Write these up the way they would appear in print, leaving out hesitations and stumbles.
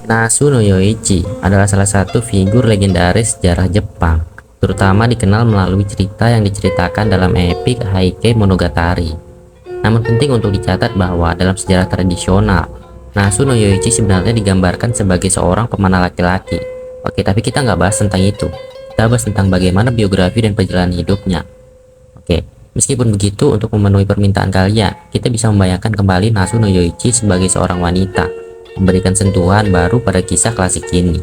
Nasu no Yoichi adalah salah satu figur legendaris sejarah Jepang, terutama dikenal melalui cerita yang diceritakan dalam epik Heike Monogatari. Namun penting untuk dicatat bahwa dalam sejarah tradisional, Nasu no Yoichi sebenarnya digambarkan sebagai seorang pemanah laki-laki. Oke, tapi kita nggak bahas tentang itu. Kita bahas tentang bagaimana biografi dan perjalanan hidupnya. Oke, meskipun begitu, untuk memenuhi permintaan kalian, kita bisa membayangkan kembali Nasu no Yoichi sebagai seorang wanita, memberikan sentuhan baru pada kisah klasik ini.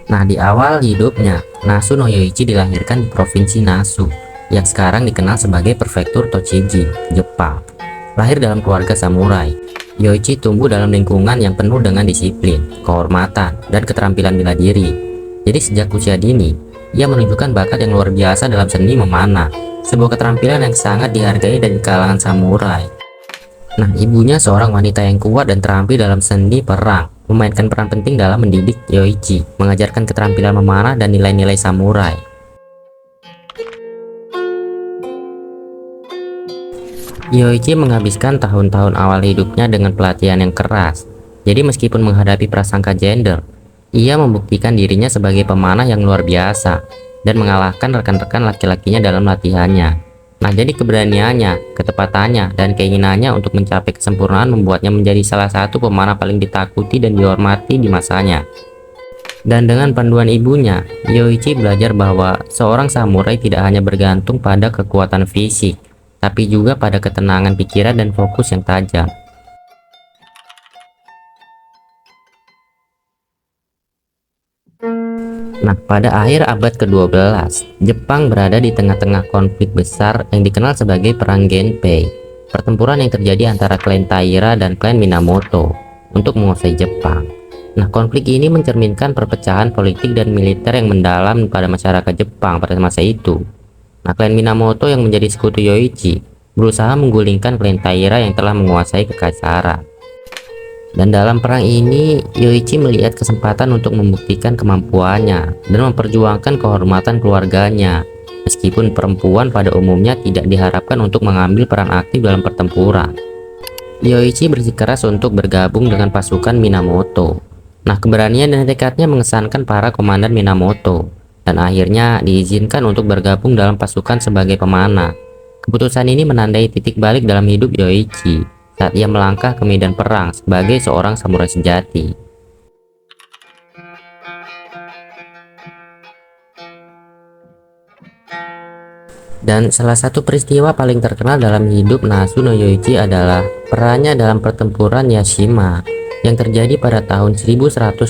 Nah, di awal hidupnya, Nasu no Yoichi dilahirkan di provinsi Nasu, yang sekarang dikenal sebagai prefektur Tochigi, Jepang. Lahir dalam keluarga samurai, Yoichi tumbuh dalam lingkungan yang penuh dengan disiplin, kehormatan, dan keterampilan bela diri. Jadi sejak usia dini, ia menunjukkan bakat yang luar biasa dalam seni memanah, sebuah keterampilan yang sangat dihargai dari kalangan samurai. Nah, ibunya seorang wanita yang kuat dan terampil dalam seni perang, memainkan peran penting dalam mendidik Yoichi, mengajarkan keterampilan memanah dan nilai-nilai samurai. Yoichi menghabiskan tahun-tahun awal hidupnya dengan pelatihan yang keras. Jadi meskipun menghadapi prasangka gender, ia membuktikan dirinya sebagai pemanah yang luar biasa dan mengalahkan rekan-rekan laki-lakinya dalam latihannya. Nah, jadi keberaniannya, ketepatannya, dan keinginannya untuk mencapai kesempurnaan membuatnya menjadi salah satu pemanah paling ditakuti dan dihormati di masanya. Dan dengan panduan ibunya, Yoichi belajar bahwa seorang samurai tidak hanya bergantung pada kekuatan fisik, tapi juga pada ketenangan pikiran dan fokus yang tajam. Nah, pada akhir abad ke-12, Jepang berada di tengah-tengah konflik besar yang dikenal sebagai Perang Genpei, pertempuran yang terjadi antara klan Taira dan klan Minamoto untuk menguasai Jepang. Nah, konflik ini mencerminkan perpecahan politik dan militer yang mendalam pada masyarakat Jepang pada masa itu. Nah, klan Minamoto yang menjadi sekutu Yoichi berusaha menggulingkan klan Taira yang telah menguasai kekaisaran. Dan dalam perang ini, Yoichi melihat kesempatan untuk membuktikan kemampuannya dan memperjuangkan kehormatan keluarganya. Meskipun perempuan pada umumnya tidak diharapkan untuk mengambil peran aktif dalam pertempuran, Yoichi bersikeras untuk bergabung dengan pasukan Minamoto. Nah, keberanian dan tekadnya mengesankan para komandan Minamoto, dan akhirnya diizinkan untuk bergabung dalam pasukan sebagai pemanah. Keputusan ini menandai titik balik dalam hidup Yoichi saat ia melangkah ke medan perang sebagai seorang samurai sejati. Dan salah satu peristiwa paling terkenal dalam hidup Nasu no Yoichi adalah perannya dalam pertempuran Yashima yang terjadi pada tahun 1185.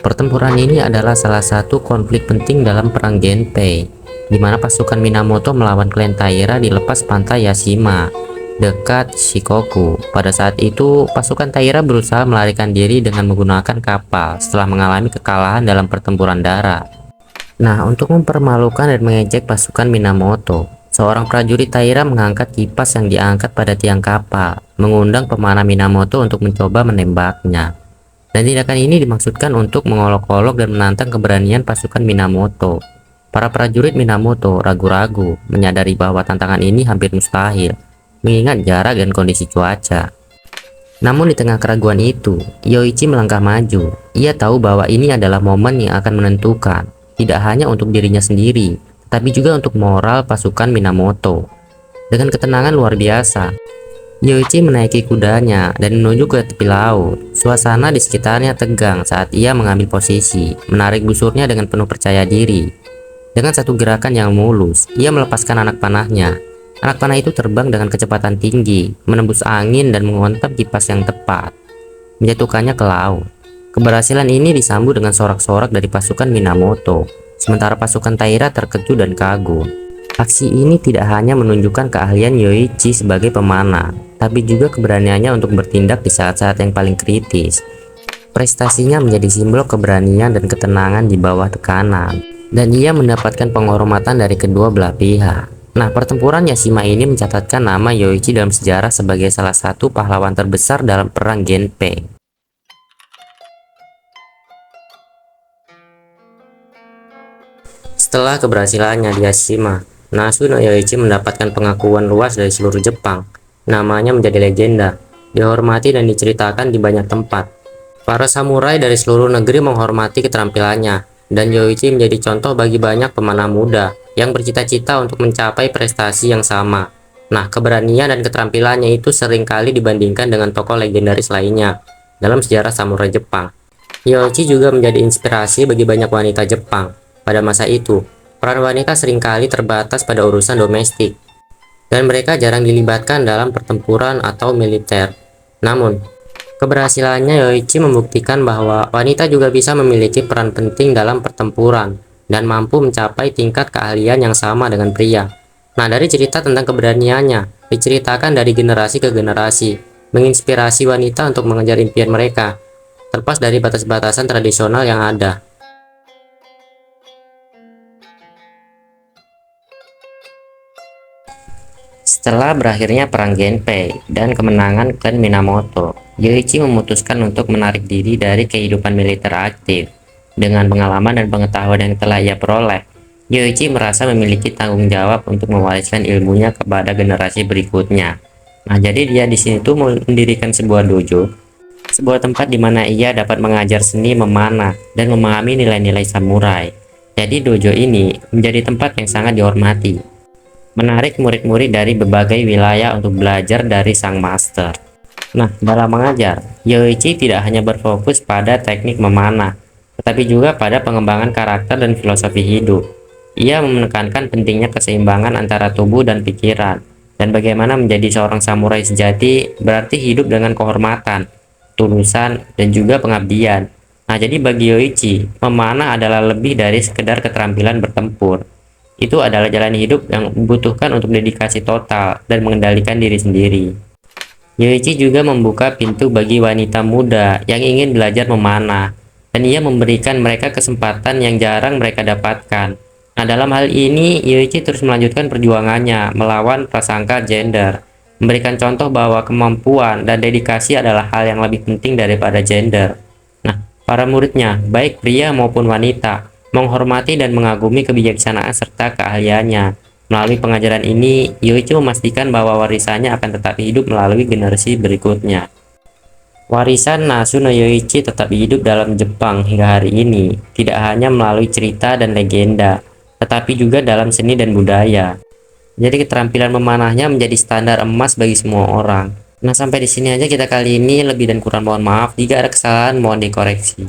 Pertempuran ini adalah salah satu konflik penting dalam perang Genpei, di mana pasukan Minamoto melawan klan Taira di lepas pantai Yashima dekat Shikoku. Pada saat itu, pasukan Taira berusaha melarikan diri dengan menggunakan kapal setelah mengalami kekalahan dalam pertempuran darat. Nah, untuk mempermalukan dan mengejek pasukan Minamoto, seorang prajurit Taira mengangkat kipas yang diangkat pada tiang kapal, mengundang pemanah Minamoto untuk mencoba menembaknya. Dan tindakan ini dimaksudkan untuk mengolok-olok dan menantang keberanian pasukan Minamoto. Para prajurit Minamoto ragu-ragu, menyadari bahwa tantangan ini hampir mustahil, mengingat jarak dan kondisi cuaca. Namun di tengah keraguan itu, Yoichi melangkah maju. Ia tahu bahwa ini adalah momen yang akan menentukan, tidak hanya untuk dirinya sendiri, tapi juga untuk moral pasukan Minamoto. Dengan ketenangan luar biasa, Yoichi menaiki kudanya dan menuju ke tepi laut. Suasana di sekitarnya tegang saat ia mengambil posisi, menarik busurnya dengan penuh percaya diri. Dengan satu gerakan yang mulus, ia melepaskan anak panahnya. Anak panah itu terbang dengan kecepatan tinggi, menembus angin dan mengontam kipas yang tepat, menjatuhkannya ke laut. Keberhasilan ini disambut dengan sorak-sorak dari pasukan Minamoto, sementara pasukan Taira terkejut dan kagum. Aksi ini tidak hanya menunjukkan keahlian Yoichi sebagai pemanah, tapi juga keberaniannya untuk bertindak di saat-saat yang paling kritis. Prestasinya menjadi simbol keberanian dan ketenangan di bawah tekanan, dan ia mendapatkan penghormatan dari kedua belah pihak. Nah, pertempuran Yashima ini mencatatkan nama Yoichi dalam sejarah sebagai salah satu pahlawan terbesar dalam perang Genpei. Setelah keberhasilannya di Yashima, Nasu no Yoichi mendapatkan pengakuan luas dari seluruh Jepang. Namanya menjadi legenda, dihormati dan diceritakan di banyak tempat. Para samurai dari seluruh negeri menghormati keterampilannya, dan Yoichi menjadi contoh bagi banyak pemanah muda yang bercita-cita untuk mencapai prestasi yang sama. Nah, keberanian dan keterampilannya itu seringkali dibandingkan dengan tokoh legendaris lainnya dalam sejarah samurai Jepang. Yoichi juga menjadi inspirasi bagi banyak wanita Jepang. Pada masa itu, peran wanita seringkali terbatas pada urusan domestik, dan mereka jarang dilibatkan dalam pertempuran atau militer. Namun, keberhasilannya Yoichi membuktikan bahwa wanita juga bisa memiliki peran penting dalam pertempuran dan mampu mencapai tingkat keahlian yang sama dengan pria. Nah, dari cerita tentang keberaniannya, diceritakan dari generasi ke generasi, menginspirasi wanita untuk mengejar impian mereka, terlepas dari batas-batasan tradisional yang ada. Setelah berakhirnya Perang Genpei dan kemenangan klan Minamoto, Yoichi memutuskan untuk menarik diri dari kehidupan militer aktif. Dengan pengalaman dan pengetahuan yang telah ia peroleh, Yoichi merasa memiliki tanggung jawab untuk mewariskan ilmunya kepada generasi berikutnya. Nah, jadi dia di sini tuh mendirikan sebuah dojo, sebuah tempat di mana ia dapat mengajar seni memanah dan memahami nilai-nilai samurai. Jadi dojo ini menjadi tempat yang sangat dihormati, menarik murid-murid dari berbagai wilayah untuk belajar dari sang master. Nah, dalam mengajar, Yoichi tidak hanya berfokus pada teknik memanah, tetapi juga pada pengembangan karakter dan filosofi hidup. Ia menekankan pentingnya keseimbangan antara tubuh dan pikiran, dan bagaimana menjadi seorang samurai sejati berarti hidup dengan kehormatan, tulusan, dan juga pengabdian. Nah, jadi bagi Yoichi, memanah adalah lebih dari sekedar keterampilan bertempur. Itu adalah jalan hidup yang membutuhkan untuk dedikasi total dan mengendalikan diri sendiri. Yoichi juga membuka pintu bagi wanita muda yang ingin belajar memanah, dan ia memberikan mereka kesempatan yang jarang mereka dapatkan. Nah, dalam hal ini, Yoichi terus melanjutkan perjuangannya melawan prasangka gender, memberikan contoh bahwa kemampuan dan dedikasi adalah hal yang lebih penting daripada gender. Nah, para muridnya, baik pria maupun wanita, menghormati dan mengagumi kebijaksanaan serta keahliannya. Melalui pengajaran ini, Yoichi memastikan bahwa warisannya akan tetap hidup melalui generasi berikutnya. Warisan Nasu no Yoichi tetap hidup dalam Jepang hingga hari ini, tidak hanya melalui cerita dan legenda, tetapi juga dalam seni dan budaya. Jadi keterampilan memanahnya menjadi standar emas bagi semua orang. Nah, sampai di sini aja kita kali ini. Lebih dan kurang mohon maaf. Jika ada kesalahan mohon dikoreksi.